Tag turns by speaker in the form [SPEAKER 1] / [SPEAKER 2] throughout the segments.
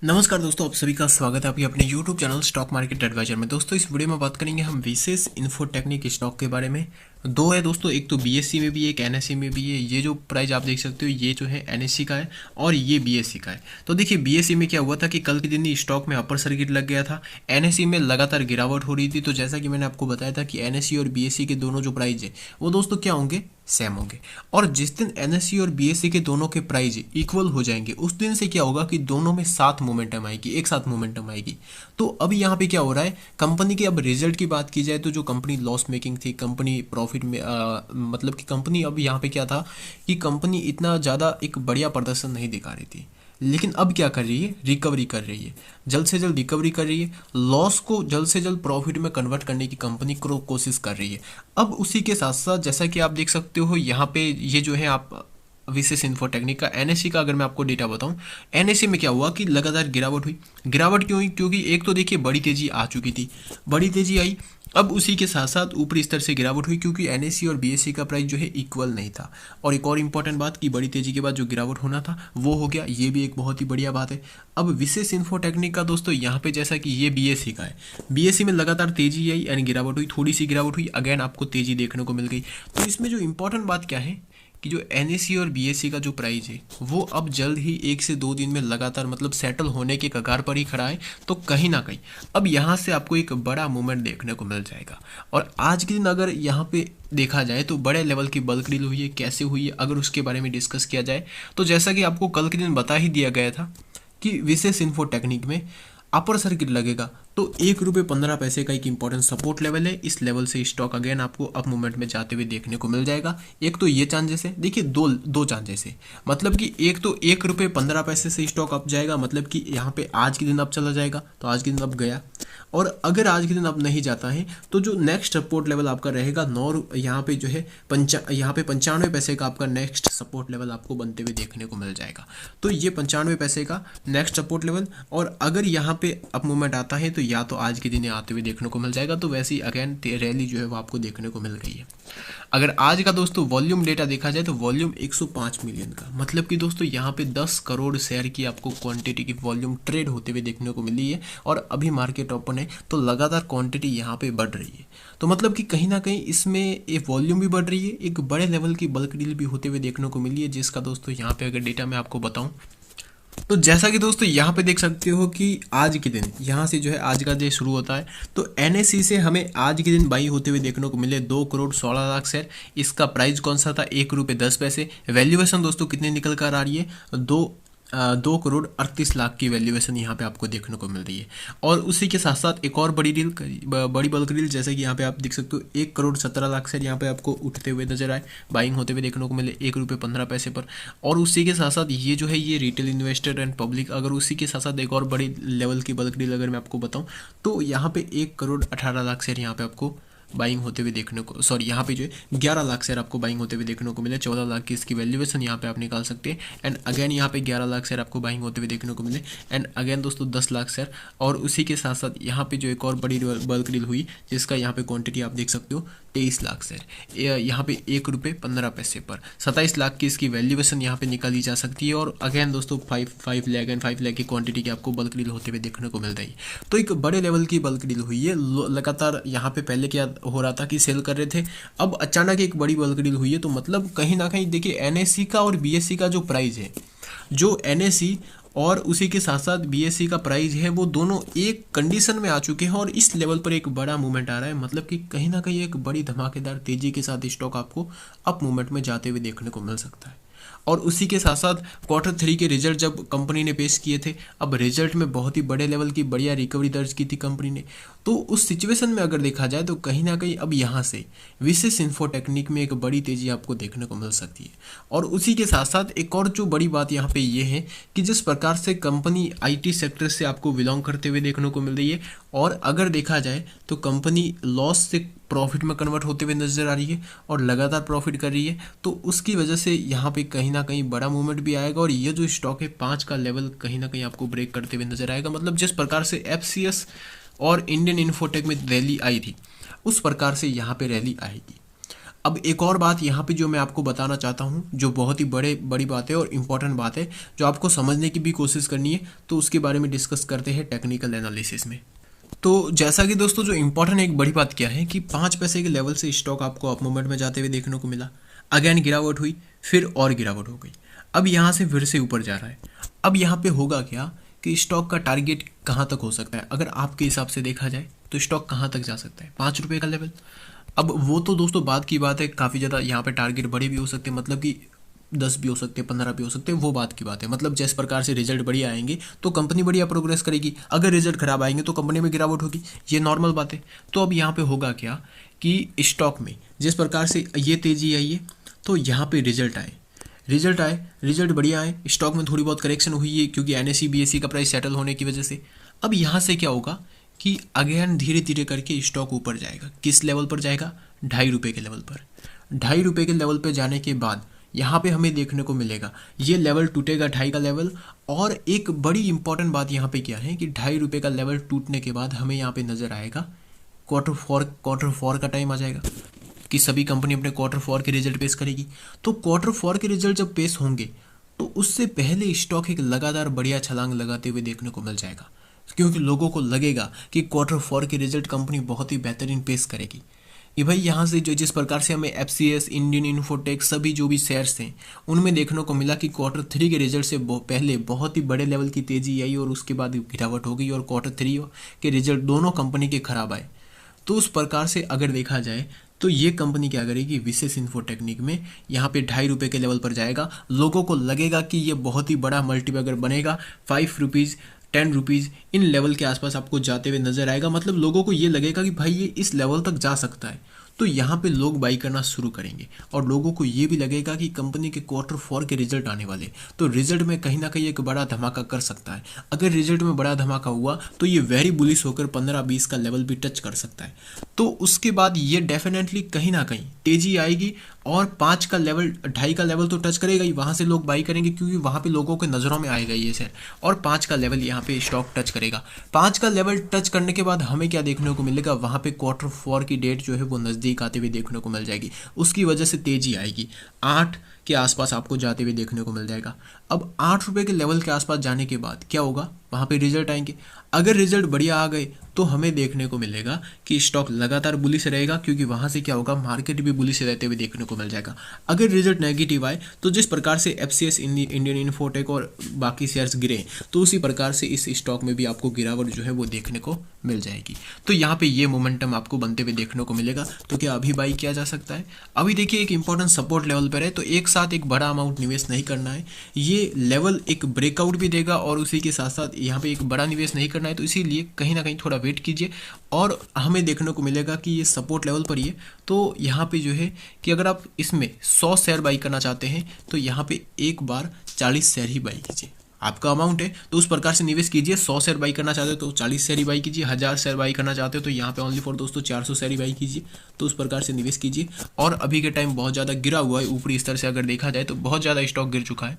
[SPEAKER 1] नमस्कार दोस्तों, आप सभी का स्वागत है आपके अपने YouTube channel stock market advisor में। दोस्तों इस वीडियो में बात करेंगे हम विशेष इन्फोटेक्निक स्टॉक के बारे में। दो है दोस्तों, एक तो BSE में भी है, एक NSE में भी है। ये जो प्राइस आप देख सकते हो ये जो है NSE का है और ये BSE का है। तो देखिए BSE में क्या हुआ था कि कल के दिन ही स्टॉक में अपर सर्किट लग गया था। NSE में लगातार गिरावट हो रही थी। तो जैसा कि मैंने आपको बताया था कि NSE और BSE के दोनों जो प्राइस है वो दोस्तों क्या होंगे, सेम होंगे। और जिस दिन NSE और BSE के दोनों के प्राइस इक्वल हो जाएंगे उस दिन से क्या होगा कि दोनों में साथ मोमेंटम आएगी, एक साथ मोमेंटम आएगी। तो अभी यहाँ पे क्या हो रहा है, कंपनी के अब रिजल्ट की बात की जाए तो जो कंपनी लॉस मेकिंग थी, कंपनी प्रॉफिट में मतलब कि कंपनी अब यहाँ पे क्या था कि कंपनी इतना ज़्यादा एक बढ़िया प्रदर्शन नहीं दिखा रही थी। लेकिन अब क्या कर रही है, रिकवरी कर रही है, जल्द से जल्द रिकवरी कर रही है। लॉस को जल्द से जल्द प्रॉफिट में कन्वर्ट करने की कंपनी को कोशिश कर रही है। अब उसी के साथ साथ जैसा कि आप देख सकते हो यहाँ पे ये जो है आप विशेष इन्फोटेक्निक का NSE का अगर मैं आपको डेटा बताऊं, NSE में क्या हुआ कि लगातार गिरावट हुई। गिरावट क्यों हुई? क्योंकि एक तो देखिए बड़ी तेजी आ चुकी थी, बड़ी तेजी आई। अब उसी के साथ साथ ऊपरी स्तर से गिरावट हुई क्योंकि NSE और BSE का प्राइस जो है इक्वल नहीं था। और एक और इम्पॉर्टेंट बात कि बड़ी तेजी के बाद जो गिरावट होना था वो हो गया, ये भी एक बहुत ही बढ़िया बात है। अब विशेष इन्फोटेक्निक का दोस्तों यहाँ पे जैसा कि ये BSE का है, BSE में लगातार तेजी आई यानी गिरावट हुई, थोड़ी सी गिरावट हुई, अगेन आपको तेजी देखने को मिल गई। तो इसमें जो इम्पोर्टेंट बात क्या है कि जो NSE और BSE का जो प्राइस है वो अब जल्द ही 1 से 2 दिन में लगातार मतलब सेटल होने के कगार पर ही खड़ा है। तो कहीं ना कहीं अब यहाँ से आपको एक बड़ा मूवमेंट देखने को मिल जाएगा। और आज के दिन अगर यहाँ पे देखा जाए तो बड़े लेवल की बल्क डील हुई है, कैसे हुई है अगर उसके बारे में डिस्कस किया जाए तो जैसा कि आपको कल के दिन बता ही दिया गया था कि विशेष इन्फोटेक्निक में अपर सर्किट लगेगा तो ₹1.15 का एक इंपॉर्टेंट सपोर्ट लेवल है। इस लेवल से स्टॉक अगेन आपको अप मूवमेंट में जाते हुए देखने को मिल जाएगा। एक तो ये चांसेस है, देखिए दो चांसेस है। मतलब कि एक तो ₹1.15 से स्टॉक अप जाएगा, मतलब कि यहाँ पे आज के दिन अप चला जाएगा तो आज के दिन अप गया। और अगर आज के दिन अप नहीं जाता है तो जो नेक्स्ट सपोर्ट लेवल आपका रहेगा यहाँ पे जो है यहाँ पे 95 पैसे का आपका नेक्स्ट सपोर्ट लेवल आपको बनते हुए देखने को मिल जाएगा। तो ये 95 पैसे का नेक्स्ट सपोर्ट लेवल। और अगर यहाँ पे अप मूवमेंट आता है तो या तो आज के दिन आते हुए देखने को मिल जाएगा। तो वैसे ही अगेन रैली जो है वो आपको देखने को मिल रही है। अगर आज का दोस्तों वॉल्यूम डेटा देखा जाए तो वॉल्यूम 105 मिलियन का, मतलब कि दोस्तों यहाँ पे 10 करोड़ शेयर की आपको क्वांटिटी की वॉल्यूम ट्रेड होते हुए देखने को मिली है। और अभी मार्केट ओपन है तो लगातार क्वांटिटी यहाँ पे बढ़ रही है। तो मतलब कि कहीं ना कहीं इसमें ये वॉल्यूम भी बढ़ रही है, एक बड़े लेवल की बल्क डील भी होते हुए देखने को मिली है, जिसका दोस्तों यहाँ पे अगर डेटा मैं आपको बताऊं तो जैसा कि दोस्तों यहाँ पे देख सकते हो कि आज के दिन यहाँ से जो है आज का डे शुरू होता है तो NSE से हमें आज के दिन बाई होते हुए देखने को मिले 2 करोड़ 16 लाख शेयर। इसका प्राइस कौन सा था, ₹1.10। वैल्यूएशन दोस्तों कितनी निकल कर आ रही है, 2 करोड़ 38 लाख की वैल्यूएशन यहाँ पे आपको देखने को मिल रही है। और उसी के साथ साथ एक और बड़ी बल्क डील जैसे कि यहाँ पे आप देख सकते हो 1 करोड़ 17 लाख शेयर यहाँ पे आपको उठते हुए नजर आए, बाइंग होते हुए देखने को मिले ₹1.15 पर। और उसी के साथ साथ ये जो है ये रिटेल इन्वेस्टर एंड पब्लिक, अगर उसी के साथ साथ एक और बड़ी लेवल की बल्क डील अगर मैं आपको बताऊँ तो यहाँ पे 1 करोड़ 18 लाख शेयर यहाँ पे आपको बाइंग होते हुए देखने को, सॉरी यहाँ पे जो है 11 लाख शेयर आपको बाइंग होते हुए देखने को मिले। 14 लाख की इसकी वैल्यूएशन यहाँ पे आप निकाल सकते हैं। एंड अगेन यहाँ पे 11 लाख शेयर आपको बाइंग होते हुए देखने को मिले। एंड अगेन दोस्तों 10 लाख शेयर। और उसी के साथ साथ यहाँ पे जो एक और बड़ी बल्क डील हुई जिसका यहाँ पे क्वांटिटी आप देख सकते हो 23 लाख शेयर, यहाँ पे ₹1.15 पर 27 लाख की इसकी वैल्यूएशन यहाँ पे निकाली जा सकती है। और अगेन दोस्तों 5 लाख एंड 5 लाख की क्वांटिटी की आपको बल्क डील होते हुए देखने को मिल रही है। तो एक बड़े लेवल की बल्क डील हुई है। लगातार यहाँ पे पहले क्या हो रहा था कि सेल कर रहे थे, अब अचानक एक बड़ी बल्क डील हुई है। तो मतलब कहीं ना कहीं देखिए NSE का और BSE का जो प्राइस है, जो NSE और उसी के साथ साथ BSE का प्राइस है वो दोनों एक कंडीशन में आ चुके हैं और इस लेवल पर एक बड़ा मूवमेंट आ रहा है। मतलब कि कहीं ना कहीं एक बड़ी धमाकेदार तेजी के साथ स्टॉक आपको अप मूवमेंट में जाते हुए देखने को मिल सकता है। और उसी के साथ साथ Q3 के रिजल्ट जब कंपनी ने पेश किए थे, अब रिजल्ट में बहुत ही बड़े लेवल की बढ़िया रिकवरी दर्ज की थी कंपनी ने। तो उस सिचुएशन में अगर देखा जाए तो कहीं ना कहीं अब यहाँ से विशेष इन्फोटेक्निक में एक बड़ी तेजी आपको देखने को मिल सकती है। और उसी के साथ साथ एक और जो बड़ी बात यहाँ पे ये है कि जिस प्रकार से कंपनी IT सेक्टर से आपको बिलोंग करते हुए देखने को मिल रही है और अगर देखा जाए तो कंपनी लॉस से प्रॉफिट में कन्वर्ट होते हुए नजर आ रही है और लगातार प्रॉफिट कर रही है, तो उसकी वजह से यहाँ पे कहीं ना कहीं बड़ा मूवमेंट भी आएगा। और ये जो स्टॉक है 5 का लेवल कहीं ना कहीं आपको ब्रेक करते हुए नजर आएगा। मतलब जिस प्रकार से FCS और इंडियन इन्फोटेक में रैली आई थी उस प्रकार से यहाँ पे रैली आएगी। अब एक और बात यहाँ पे जो मैं आपको बताना चाहता हूँ, जो बहुत ही बड़ी बात है और इम्पॉर्टेंट बात है, जो आपको समझने की भी कोशिश करनी है, तो उसके बारे में डिस्कस करते हैं टेक्निकल एनालिसिस में। तो जैसा कि दोस्तों जो इम्पोर्टेंट एक बड़ी बात क्या है कि 5 पैसे के लेवल से स्टॉक आपको अप मूवमेंट में जाते हुए देखने को मिला, अगेन गिरावट हुई, फिर और गिरावट हो गई, अब यहाँ से फिर से ऊपर जा रहा है। अब यहाँ पे होगा क्या कि स्टॉक का टारगेट कहाँ तक हो सकता है, अगर आपके हिसाब से देखा जाए तो स्टॉक कहाँ तक जा सकता है, 5 रुपये का लेवल। अब वो तो दोस्तों बात की बात है, काफ़ी ज़्यादा यहाँ पे टारगेट बड़े भी हो सकते हैं, मतलब कि 10 भी हो सकते हैं, 15 भी हो सकते हैं, वो बात की बात है। मतलब जिस प्रकार से रिजल्ट बढ़िया आएंगे तो कंपनी बढ़िया प्रोग्रेस करेगी, अगर रिजल्ट खराब आएंगे तो कंपनी में गिरावट होगी, ये नॉर्मल बात है। तो अब यहाँ पे होगा क्या कि स्टॉक में जिस प्रकार से ये तेज़ी आई है, तो यहाँ पे रिजल्ट बढ़िया आए, स्टॉक में थोड़ी बहुत करेक्शन हुई है क्योंकि एनएसई बीएसई का प्राइस सेटल होने की वजह से। अब यहाँ से क्या होगा कि अगेन धीरे धीरे करके स्टॉक ऊपर जाएगा। किस लेवल पर जाएगा? 2.5 रुपये के लेवल पर। 2.5 रुपये के लेवल पर जाने के बाद यहाँ पे हमें देखने को मिलेगा ये लेवल टूटेगा, 2.5 का लेवल। और एक बड़ी इंपॉर्टेंट बात यहाँ पे क्या है कि 2.5 रुपये का लेवल टूटने के बाद हमें यहाँ पे नज़र आएगा क्वार्टर फोर का टाइम आ जाएगा कि सभी कंपनी अपने क्वार्टर 4 के रिजल्ट पेश करेगी। तो क्वार्टर 4 के रिजल्ट जब पेश होंगे तो उससे पहले स्टॉक एक लगातार बढ़िया छलांग लगाते हुए देखने को मिल जाएगा, क्योंकि लोगों को लगेगा कि क्वार्टर 4 के रिजल्ट कंपनी बहुत ही बेहतरीन पेश करेगी। ये भाई यहाँ से जो जिस प्रकार से हमें एफसीएस, इंडियन इन्फोटेक, सभी जो भी शेयर्स थे उनमें देखने को मिला कि क्वार्टर 3 के रिजल्ट से पहले बहुत ही बड़े लेवल की तेज़ी आई और उसके बाद गिरावट हो गई और क्वार्टर 3 के रिजल्ट दोनों कंपनी के खराब आए। तो उस प्रकार से अगर देखा जाए तो ये कंपनी क्या करेगी, विशेष इन्फोटेक्निक में यहाँ पे 2.5 रुपये के लेवल पर जाएगा। लोगों को लगेगा कि ये बहुत ही बड़ा मल्टीबैगर बनेगा, 5 रुपीज़ 10 रुपीज़ इन लेवल के आसपास आपको जाते हुए नजर आएगा। मतलब लोगों को ये लगेगा कि भाई ये इस लेवल तक जा सकता है, तो यहाँ पे लोग बाई करना शुरू करेंगे। और लोगों को ये भी लगेगा कि कंपनी के क्वार्टर 4 के रिजल्ट आने वाले, तो रिजल्ट में कहीं ना कहीं एक बड़ा धमाका कर सकता है। अगर रिजल्ट में बड़ा धमाका हुआ तो ये वेरी बुलिश होकर 15-20 का लेवल भी टच कर सकता है। तो उसके बाद ये डेफिनेटली कहीं ना कहीं तेजी आएगी और 5 का लेवल, 2.5 का लेवल तो टच करेगा ही, वहाँ से लोग बाई करेंगे क्योंकि वहाँ पे लोगों के नज़रों में आएगा ये शेयर। और 5 का लेवल यहाँ पे स्टॉक टच करेगा। 5 का लेवल टच करने के बाद हमें क्या देखने को मिलेगा, वहाँ पे क्वार्टर 4 की डेट जो है वो नज़दीक आते हुए देखने को मिल जाएगी, उसकी वजह से तेज़ी आएगी। 8 के आसपास आपको जाते हुए देखने को मिल जाएगा। अब 8 रुपये के लेवल के आसपास जाने के बाद क्या होगा, वहाँ पे रिजल्ट आएंगे। अगर रिजल्ट बढ़िया आ गए तो हमें देखने को मिलेगा कि स्टॉक लगातार बुलिश रहेगा, क्योंकि वहाँ से क्या होगा, मार्केट भी बुलिश रहते हुए देखने को मिल जाएगा। अगर रिजल्ट नेगेटिव आए तो जिस प्रकार से एफसीएस, इंडियन इन्फोटेक और बाकी शेयर्स गिरे, तो उसी प्रकार से इस स्टॉक में भी आपको गिरावट जो है वो देखने को मिल जाएगी। तो यहाँ पे ये मोमेंटम आपको बनते हुए देखने को मिलेगा। तो क्या अभी बाई किया जा सकता है? अभी देखिए एक इंपॉर्टेंट सपोर्ट लेवल पर है, तो एक साथ एक बड़ा अमाउंट निवेश नहीं करना है। ये लेवल एक ब्रेकआउट भी देगा और उसी के साथ साथ यहाँ पे एक बड़ा निवेश नहीं करना है, तो इसीलिए कहीं ना कहीं थोड़ा वेट कीजिए। और हमें देखने को मिलेगा कि ये सपोर्ट लेवल पर ही है। तो यहाँ पे जो है कि अगर आप इसमें 100 शेयर बाई करना चाहते हैं तो यहाँ पे एक बार 40 शेयर ही बाई कीजिए। आपका अमाउंट है तो उस प्रकार से निवेश कीजिए। 100 शेयर बाई करना चाहते हो तो 40 शेयर ही बाई कीजिए। 1000 शेयर बाई करना चाहते हो तो यहाँ पे ओनली फॉर दोस्तों 400 शेयर ही बाई कीजिए। तो उस प्रकार से निवेश कीजिए। और अभी के टाइम बहुत ज़्यादा गिरा हुआ है, ऊपरी स्तर से अगर देखा जाए तो बहुत ज़्यादा स्टॉक गिर चुका है।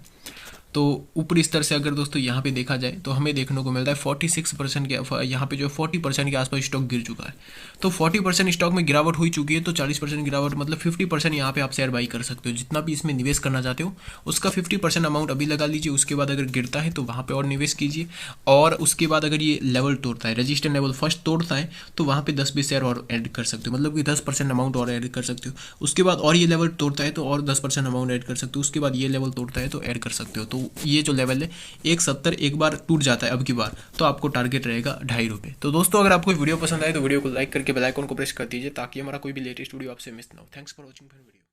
[SPEAKER 1] तो ऊपरी स्तर से अगर दोस्तों यहाँ पे देखा जाए तो हमें देखने को मिलता है 46% के, यहाँ पे जो 40% के आसपास स्टॉक गिर चुका है। तो 40% स्टॉक में गिरावट हो चुकी है, तो 40% गिरावट मतलब 50% यहाँ पे आप शेयर बाई कर सकते हो। जितना भी इसमें निवेश करना चाहते हो उसका 50% अमाउंट अभी लगा लीजिए। उसके बाद अगर गिरता है तो वहाँ पर और निवेश कीजिए। और उसके बाद अगर ये लेवल तोड़ता है, रजिस्टेंस लेवल फर्स्ट तोड़ता है, तो वहाँ पर 10-20 शेयर और ऐड कर सकते हो, मतलब कि 10% अमाउंट और ऐड कर सकते हो। उसके बाद और ये लेवल तोड़ता है तो और 10% अमाउंट ऐड कर सकते हो। उसके बाद ये लेवल तोड़ता है तो ऐड कर सकते हो। तो ये जो लेवल 170 एक बार टूट जाता है अब की बार, तो आपको टारगेट रहेगा 2.5 रुपये। तो दोस्तों अगर आपको वीडियो पसंद आए तो वीडियो को लाइक करके बेल आइकन को प्रेस कर दीजिए ताकि हमारा कोई भी लेटेस्ट वीडियो आपसे मिस ना हो। Thanks for watching.